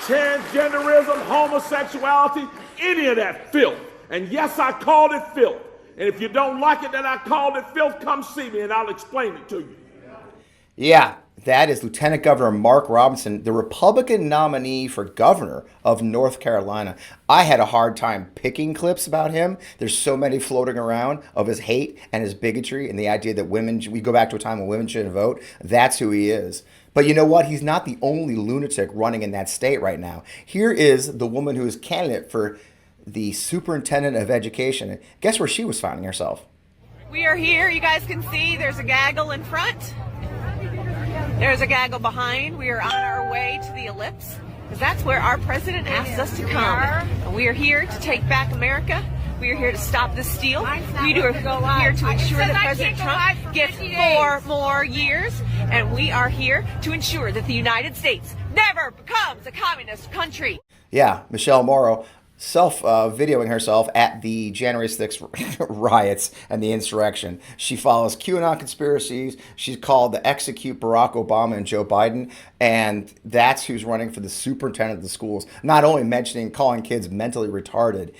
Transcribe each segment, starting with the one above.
transgenderism, homosexuality, any of that filth. And yes, I called it filth. And if you don't like it that I called it filth, come see me and I'll explain it to you. Yeah, that is Lieutenant Governor Mark Robinson, the Republican nominee for governor of North Carolina. I had a hard time picking clips about him. There's so many floating around of his hate and his bigotry and the idea that we go back to a time when women shouldn't vote. That's who he is. But you know what? He's not the only lunatic running in that state right now. Here is the woman who is candidate for the superintendent of education. Guess where she was finding herself? We are here. You guys can see there's a gaggle in front. There's a gaggle behind. We are on our way to the ellipse because that's where our president asked us to come. And we are here to take back America. We are here to stop the steal. We are here to ensure that President Trump gets 4 more years. And we are here to ensure that the United States never becomes a communist country. Yeah, Michelle Morrow videoing herself at the January 6th riots and the insurrection. She follows QAnon conspiracies. She's called to execute Barack Obama and Joe Biden. And that's who's running for the superintendent of the schools. Not only calling kids mentally retarded.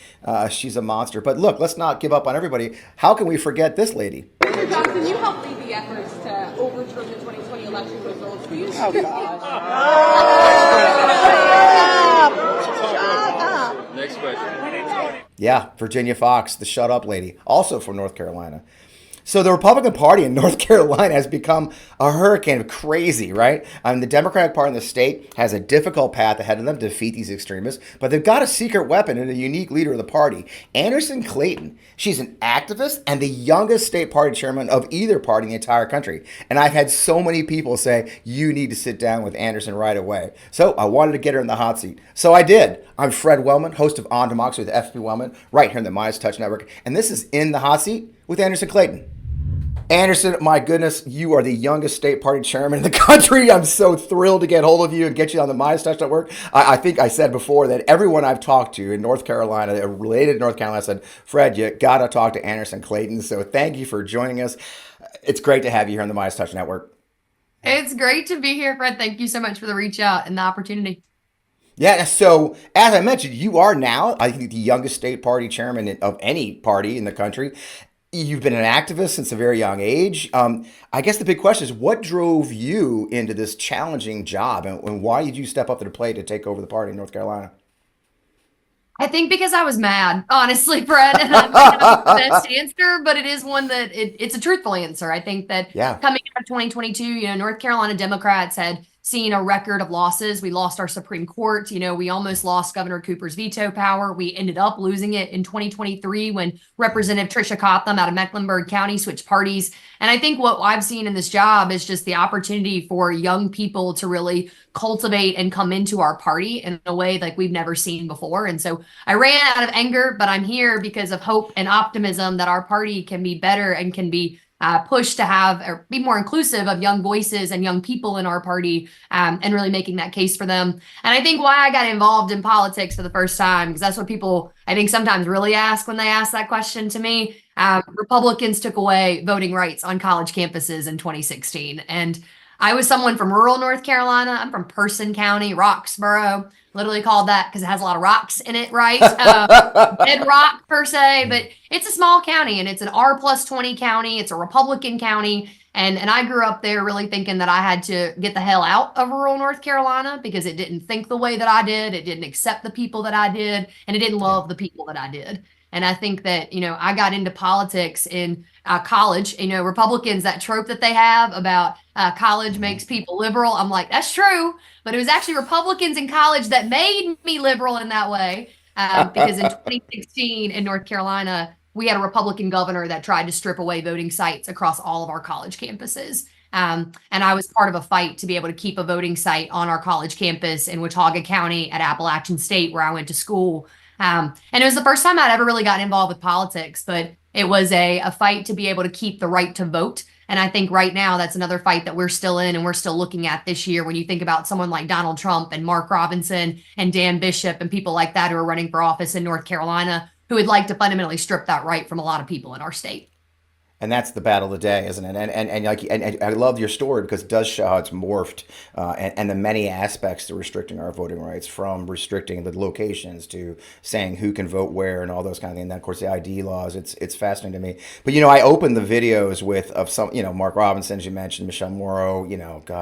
She's a monster. But look, let's not give up on everybody. How can we forget this lady? Mr. Johnson, you helped lead the efforts to overturn the 2020 election results. Will you Next question. Yeah, Virginia Fox, the shut up lady, also from North Carolina. So the Republican Party in North Carolina has become a hurricane of crazy, right? The Democratic Party in the state has a difficult path ahead of them to defeat these extremists, but they've got a secret weapon and a unique leader of the party, Anderson Clayton. She's an activist and the youngest state party chairman of either party in the entire country. And I've had so many people say, you need to sit down with Anderson right away. So I wanted to get her in the hot seat. So I did. I'm Fred Wellman, host of On Democracy with FP Wellman, right here in the MeidasTouch Network. And this is In the Hot Seat with Anderson Clayton. Anderson, my goodness, you are the youngest state party chairman in the country. I'm so thrilled to get hold of you and get you on the MeidasTouch Network. I think I said before that everyone I've talked to in North Carolina, related to North Carolina, said, Fred, you got to talk to Anderson Clayton. So thank you for joining us. It's great to have you here on the MeidasTouch Network. It's great to be here, Fred. Thank you so much for the reach out and the opportunity. Yeah, so as I mentioned, you are now, I think, the youngest state party chairman of any party in the country. You've been an activist since a very young age. I guess the big question is, what drove you into this challenging job, and why did you step up to the plate to take over the party in North Carolina? I think because I was mad, honestly, Fred. And I don't have the best answer, but it is one that it's a truthful answer. I think that coming out of 2022, North Carolina Democrats had seen a record of losses. We lost our Supreme Court. We almost lost Governor Cooper's veto power. We ended up losing it in 2023 when Representative Tricia Cotham out of Mecklenburg County switched parties. And I think what I've seen in this job is just the opportunity for young people to really cultivate and come into our party in a way like we've never seen before. And so I ran out of anger, but I'm here because of hope and optimism that our party can be better and can be push to have or be more inclusive of young voices and young people in our party, and really making that case for them. And I think why I got involved in politics for the first time, because that's what people, I think, sometimes really ask when they ask that question to me. Republicans took away voting rights on college campuses in 2016. And I was someone from rural North Carolina. I'm from Person County, Roxboro, literally called that because it has a lot of rocks in it, right? Bedrock per se, but it's a small county and it's an R+20 county. It's a Republican county. And I grew up there really thinking that I had to get the hell out of rural North Carolina because it didn't think the way that I did. It didn't accept the people that I did, and it didn't love the people that I did. And I think that, I got into politics in college. Republicans, that trope that they have about college makes people liberal. I'm like, that's true. But it was actually Republicans in college that made me liberal in that way. Because in 2016 in North Carolina, we had a Republican governor that tried to strip away voting sites across all of our college campuses. And I was part of a fight to be able to keep a voting site on our college campus in Watauga County at Appalachian State, where I went to school. And it was the first time I'd ever really gotten involved with politics, but it was a fight to be able to keep the right to vote. And I think right now that's another fight that we're still in and we're still looking at this year when you think about someone like Donald Trump and Mark Robinson and Dan Bishop and people like that who are running for office in North Carolina who would like to fundamentally strip that right from a lot of people in our state. And that's the battle of the day, isn't it? And I love your story because it does show how it's morphed and the many aspects to restricting our voting rights, from restricting the locations to saying who can vote where and all those kind of things. And then, of course, the ID laws. It's fascinating to me. But I opened the videos of some Mark Robinson, as you mentioned, Michelle Morrow,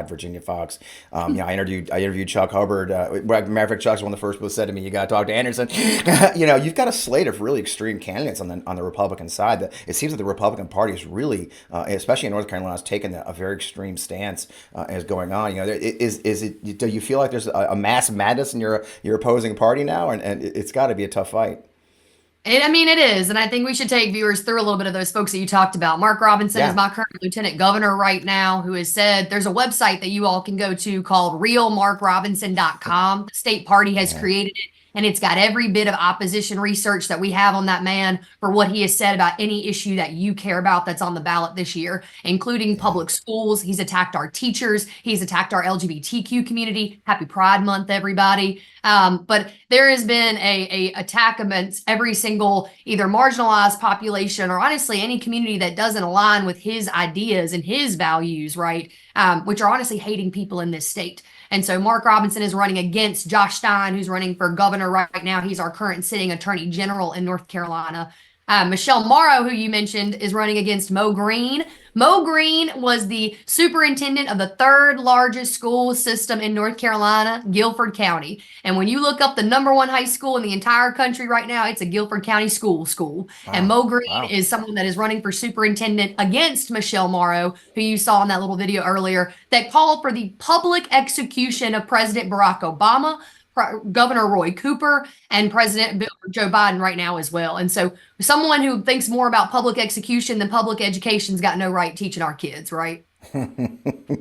Virginia Fox. I interviewed Chuck Hubbard. Matter of fact, Chuck's one of the first people who said to me, "You got to talk to Anderson." You've got a slate of really extreme candidates on the Republican side. That it seems that the Republican Party is really, especially in North Carolina, has taken a very extreme stance as going on. Do you feel like there's a mass madness in your opposing party now, and it's got to be a tough fight? It is. And I think we should take viewers through a little bit of those folks that you talked about. Mark Robinson is my current lieutenant governor right now, who has said there's a website that you all can go to called realmarkrobinson.com. The state party has created it. And it's got every bit of opposition research that we have on that man for what he has said about any issue that you care about that's on the ballot this year, including public schools. He's attacked our teachers. He's attacked our LGBTQ community. Happy Pride Month, everybody. But there has been a attack against every single either marginalized population or honestly any community that doesn't align with his ideas and his values, right? Which are honestly hating people in this state. And so Mark Robinson is running against Josh Stein, who's running for governor right now. He's our current sitting attorney general in North Carolina. Michelle Morrow, who you mentioned, is running against Mo Green. Mo Green was the superintendent of the third largest school system in North Carolina, Guilford County. And when you look up the #1 high school in the entire country right now, it's a Guilford County school. Wow. And Mo Green is someone that is running for superintendent against Michelle Morrow, who you saw in that little video earlier, that called for the public execution of President Barack Obama, Governor Roy Cooper, and President Joe Biden right now as well. And so someone who thinks more about public execution than public education's got no right teaching our kids, right?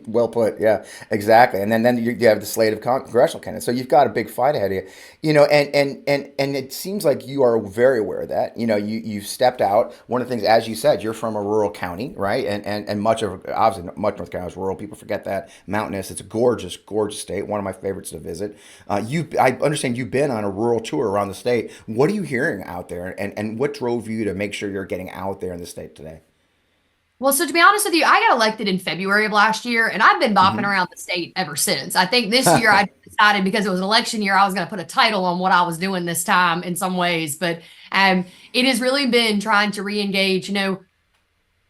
Well put. Yeah, exactly. And then you have the slate of congressional candidates. So you've got a big fight ahead of you. And it seems like you are very aware of that. You've stepped out. One of the things, as you said, you're from a rural county, right? And much North Carolina is rural. People forget that. Mountainous. It's a gorgeous, gorgeous state. One of my favorites to visit. I understand you've been on a rural tour around the state. What are you hearing out there? And what drove you to make sure you're getting out there in the state today? Well, so to be honest with you, I got elected in February of last year, and I've been bopping around the state ever since. I think this year I decided, because it was an election year, I was going to put a title on what I was doing this time in some ways. But it has really been trying to re-engage.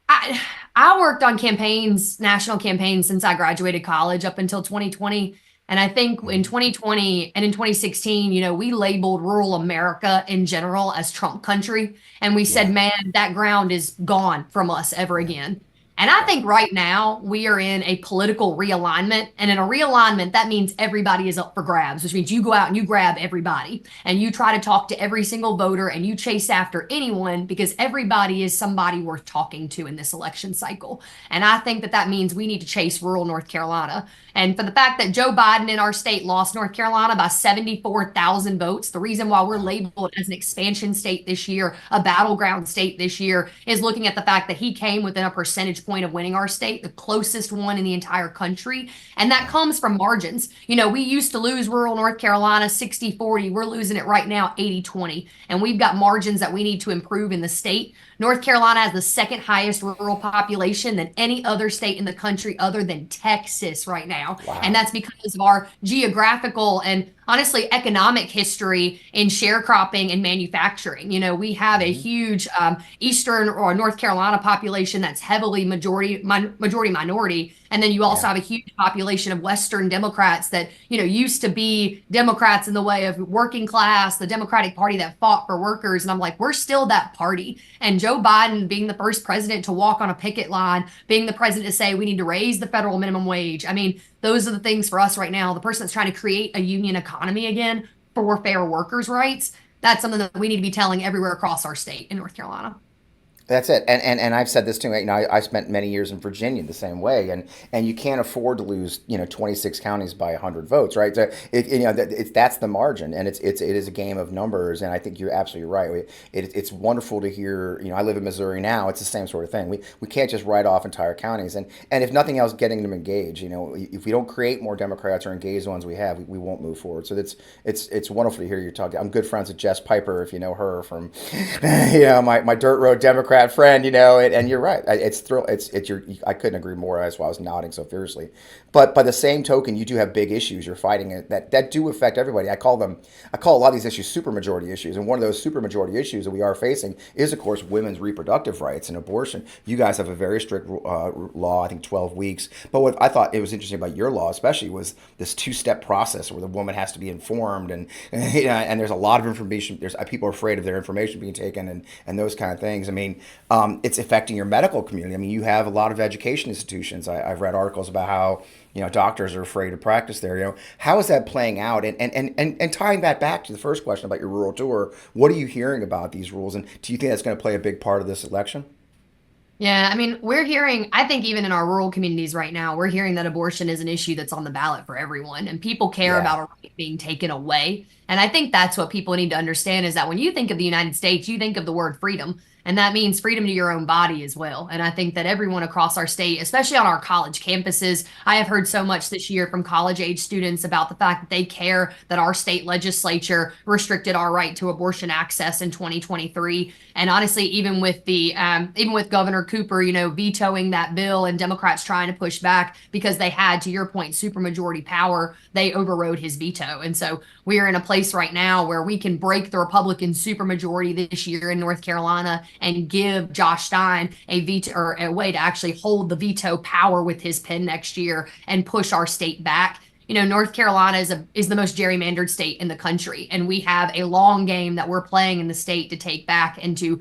I worked on campaigns, national campaigns, since I graduated college up until 2020. And I think in 2020 and in 2016, we labeled rural America in general as Trump country. And we said, man, that ground is gone from us ever again. And I think right now we are in a political realignment. And in a realignment, that means everybody is up for grabs, which means you go out and you grab everybody and you try to talk to every single voter and you chase after anyone, because everybody is somebody worth talking to in this election cycle. And I think that means we need to chase rural North Carolina. And for the fact that Joe Biden in our state lost North Carolina by 74,000 votes, the reason why we're labeled as an expansion state this year, a battleground state this year, is looking at the fact that he came within a percentage point of winning our state, the closest one in the entire country. And that comes from margins. We used to lose rural North Carolina 60-40. We're losing it right now 80-20. And we've got margins that we need to improve in the state. North Carolina has the second highest rural population than any other state in the country other than Texas right now. Wow. And that's because of our geographical and honestly economic history in sharecropping and manufacturing. We have a huge Eastern or North Carolina population that's heavily majority minority. And then you also have a huge population of Western Democrats that, used to be Democrats in the way of working class, the Democratic Party that fought for workers. And I'm like, we're still that party. And Joe Biden being the first president to walk on a picket line, being the president to say we need to raise the federal minimum wage. I mean, those are the things for us right now. The person that's trying to create a union economy again for fair workers' rights, that's something that we need to be telling everywhere across our state in North Carolina. That's it. And I've said this too. I spent many years in Virginia the same way, and you can't afford to lose 26 counties by 100 votes, right? So that's the margin, and it is a game of numbers. And I think you're absolutely right. It's wonderful to hear. I live in Missouri now. It's the same sort of thing. We can't just write off entire counties, and if nothing else, getting them engaged. If we don't create more Democrats or engage the ones we have, we won't move forward. So it's wonderful to hear you talk. I'm good friends with Jess Piper, if you know her from my dirt road Democrat Democrat friend, and you're right. I couldn't agree more. That's why I was nodding so fiercely. But by the same token, you do have big issues you're fighting that do affect everybody. I call a lot of these issues supermajority issues, and one of those supermajority issues that we are facing is, of course, women's reproductive rights and abortion. You guys have a very strict law, I think 12 weeks. But what I thought it was interesting about your law, especially, was this two-step process where the woman has to be informed, and there's a lot of information. There's people are afraid of their information being taken, and those kind of things. I mean, it's affecting your medical community. I mean, you have a lot of education institutions. I've read articles about how doctors are afraid to practice there. How is that playing out? And tying that back to the first question about your rural tour, what are you hearing about these rules? And do you think that's going to play a big part of this election? Yeah, I mean, we're hearing, I think even in our rural communities right now, we're hearing that abortion is an issue that's on the ballot for everyone, and people care about a right being taken away. And I think that's what people need to understand, is that when you think of the United States, you think of the word freedom. And that means freedom to your own body as well. And I think that everyone across our state, especially on our college campuses, I have heard so much this year from college age students about the fact that they care that our state legislature restricted our right to abortion access in 2023. And honestly, even with Governor Cooper, vetoing that bill and Democrats trying to push back because they had, to your point, supermajority power, they overrode his veto. And so we are in a place right now where we can break the Republican supermajority this year in North Carolina and give Josh Stein a veto, or a way to actually hold the veto power with his pen next year and push our state back. North Carolina is the most gerrymandered state in the country, and we have a long game that we're playing in the state to take back and to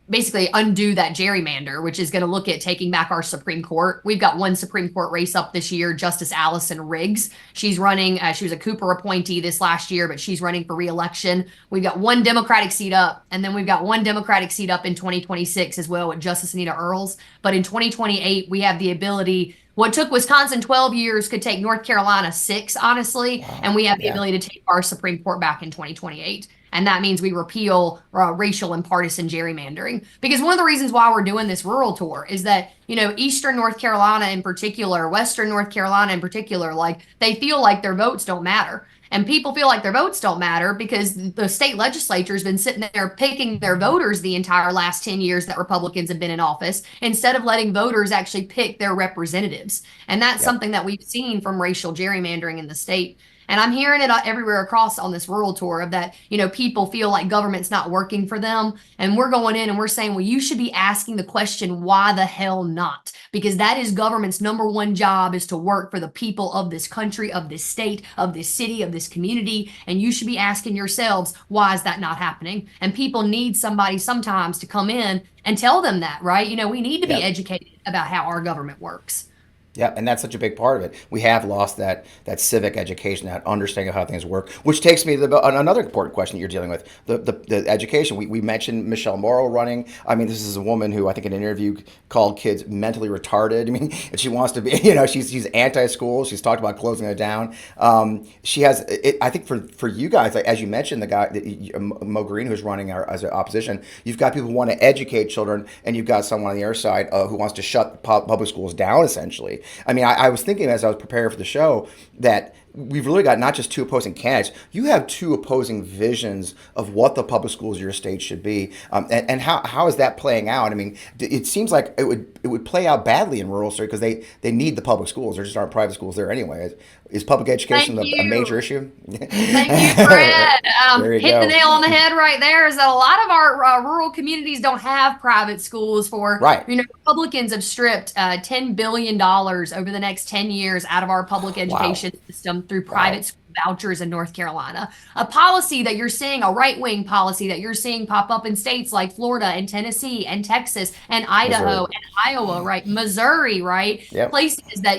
basically undo that gerrymander, which is going to look at taking back our Supreme Court. We've got one Supreme Court race up this year, Justice Allison Riggs. She's running, she was a Cooper appointee this last year, but she's running for re-election. We've got one Democratic seat up, and then we've got one Democratic seat up in 2026 as well with Justice Anita Earls. But in 2028, we have the ability. What took Wisconsin 12 years could take North Carolina 6, honestly, and we have the ability to take our Supreme Court back in 2028. And that means we repeal racial and partisan gerrymandering. Because one of the reasons why we're doing this rural tour is that, Eastern North Carolina in particular, Western North Carolina in particular, they feel like their votes don't matter. And people feel like their votes don't matter because the state legislature has been sitting there picking their voters the entire last 10 years that Republicans have been in office, instead of letting voters actually pick their representatives. And that's something that we've seen from racial gerrymandering in the state. And I'm hearing it everywhere across on this rural tour of that, people feel like government's not working for them. And we're going in and we're saying, well, you should be asking the question, why the hell not? Because that is government's number one job, is to work for the people of this country, of this state, of this city, of this community. And you should be asking yourselves, why is that not happening? And people need somebody sometimes to come in and tell them that, right? We need to be educated about how our government works. Yeah, and that's such a big part of it. We have lost that civic education, that understanding of how things work, which takes me to another important question that you're dealing with, the education. We mentioned Michelle Morrow running. I mean, this is a woman who I think in an interview called kids mentally retarded. I mean, and she wants to be, she's anti-school. She's talked about closing it down. She has, I think for you guys, as you mentioned, the guy, Mo Green, who's running as an opposition, you've got people who want to educate children, and you've got someone on the other side who wants to shut public schools down, essentially. I mean, I was thinking as I was preparing for the show that we've really got not just two opposing candidates. You have two opposing visions of what the public schools of your state should be, and how is that playing out? I mean, it seems like it would play out badly in rural states because they need the public schools. There just aren't private schools there anyway. Is public education a major issue? Thank you, Fred. Hit the nail on the head right there. Is that a lot of our rural communities don't have private schools for, right. Republicans have stripped $10 billion over the next 10 years out of our public education system through private school vouchers in North Carolina. A policy that you're seeing, a right-wing policy that you're seeing pop up in states like Florida and Tennessee and Texas and Idaho and Iowa, right? Missouri, right? Yep. Places that,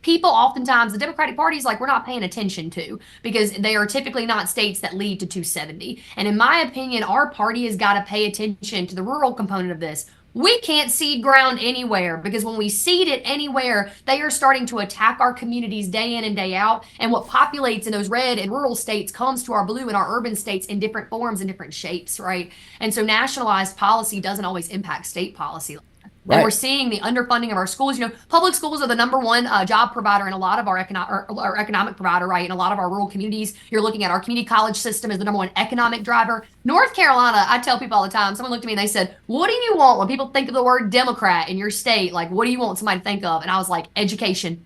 people oftentimes, the Democratic Party is like, we're not paying attention to, because they are typically not states that lead to 270. And in my opinion, our party has got to pay attention to the rural component of this. We can't cede ground anywhere, because when we cede it anywhere, they are starting to attack our communities day in and day out. And what populates in those red and rural states comes to our blue and our urban states in different forms and different shapes, right? And so nationalized policy doesn't always impact state policy. Right. And we're seeing the underfunding of our schools. Public schools are the number one job provider in a lot of our economic provider, right? In a lot of our rural communities, you're looking at our community college system as the number one economic driver. North Carolina, I tell people all the time, someone looked at me and they said, what do you want when people think of the word Democrat in your state? Like, what do you want somebody to think of? And I was like, education.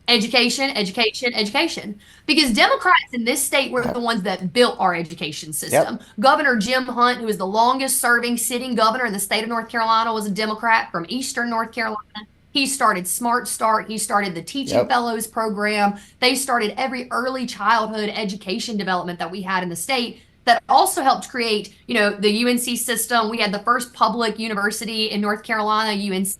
Education, education, education. Because Democrats in this state were the ones that built our education system. Yep. Governor Jim Hunt, who is the longest serving sitting governor in the state of North Carolina, was a Democrat from Eastern North Carolina. He started Smart Start. He started the Teaching Fellows program. They started every early childhood education development that we had in the state that also helped create, the UNC system. We had the first public university in North Carolina, UNC,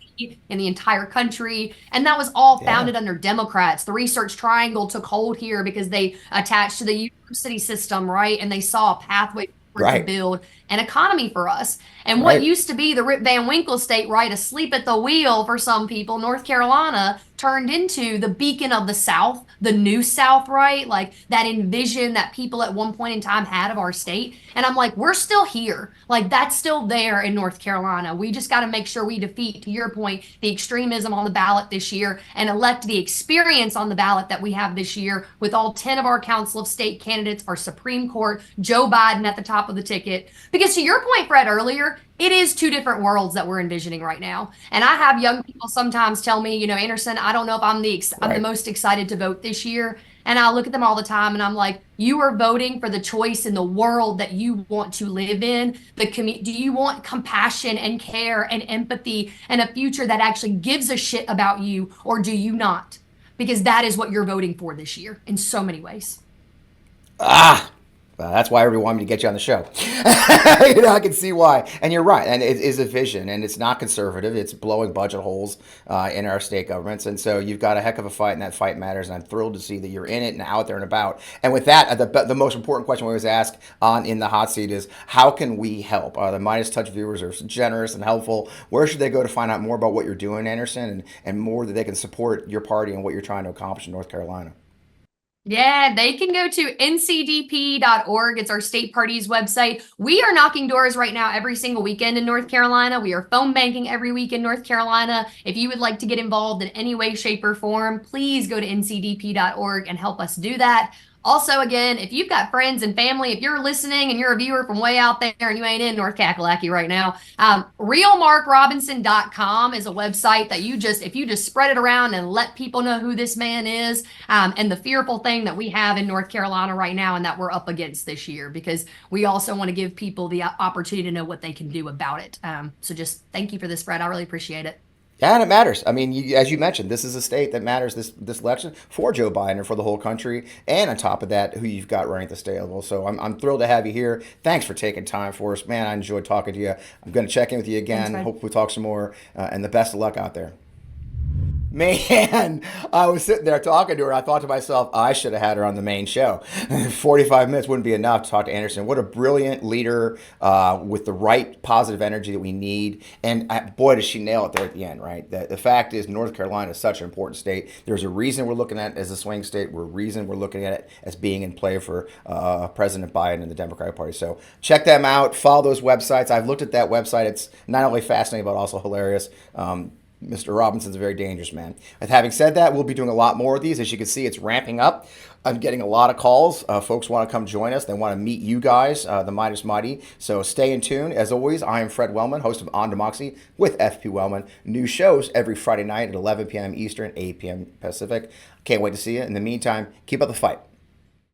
in the entire country. And that was all founded under Democrats. The Research Triangle took hold here because they attached to the university system, right? And they saw a pathway to build an economy for us. And what used to be the Rip Van Winkle state, right, asleep at the wheel for some people, North Carolina turned into the beacon of the South, the new South, right? Like that envision that people at one point in time had of our state. And I'm like, we're still here. Like that's still there in North Carolina. We just got to make sure we defeat, to your point, the extremism on the ballot this year and elect the experience on the ballot that we have this year with all 10 of our Council of State candidates, our Supreme Court, Joe Biden at the top of the ticket. Because to your point, Fred, earlier, it is two different worlds that we're envisioning right now. And I have young people sometimes tell me, Anderson, I don't know if I'm the most excited to vote this year. And I look at them all the time and I'm like, you are voting for the choice in the world that you want to live in. Do you want compassion and care and empathy and a future that actually gives a shit about you, or do you not? Because that is what you're voting for this year in so many ways. That's why everyone wanted me to get you on the show. I can see why. And you're right. And it is a vision, and it's not conservative. It's blowing budget holes in our state governments. And so you've got a heck of a fight, and that fight matters. And I'm thrilled to see that you're in it and out there and about. And with that, the most important question we always ask in the hot seat is, how can we help? The MeidasTouch viewers are generous and helpful. Where should they go to find out more about what you're doing, Anderson, and more that they can support your party and what you're trying to accomplish in North Carolina? Yeah, they can go to ncdp.org. It's our state party's website. We are knocking doors right now every single weekend in North Carolina. We are phone banking every week in North Carolina. If you would like to get involved in any way, shape, or form, please go to ncdp.org and help us do that. Also, again, if you've got friends and family, if you're listening and you're a viewer from way out there and you ain't in North Kakalaki right now, realmarkrobinson.com is a website that if you just spread it around and let people know who this man is, and the fearful thing that we have in North Carolina right now and that we're up against this year, because we also want to give people the opportunity to know what they can do about it. So just thank you for this, Fred. I really appreciate it. Yeah, and it matters. I mean, as you mentioned, this is a state that matters this election for Joe Biden and for the whole country. And on top of that, who you've got running at the state level. So I'm thrilled to have you here. Thanks for taking time for us. Man, I enjoyed talking to you. I'm going to check in with you again. Hope we talk some more. And the best of luck out there. Man, I was sitting there talking to her. I thought to myself, I should have had her on the main show. 45 minutes wouldn't be enough to talk to Anderson. What a brilliant leader with the right positive energy that we need. And boy, does she nail it there at the end, right? The fact is, North Carolina is such an important state. There's a reason we're looking at it as a swing state. There's a reason we're looking at it as being in play for President Biden and the Democratic Party. So check them out. Follow those websites. I've looked at that website. It's not only fascinating, but also hilarious. Mr. Robinson's a very dangerous man. And having said that, we'll be doing a lot more of these. As you can see, it's ramping up. I'm getting a lot of calls. Folks want to come join us. They want to meet you guys, the Meidas Mighty. So stay in tune. As always, I am Fred Wellman, host of On Democracy with FP Wellman. New shows every Friday night at 11 p.m. Eastern, 8 p.m. Pacific. Can't wait to see you. In the meantime, keep up the fight.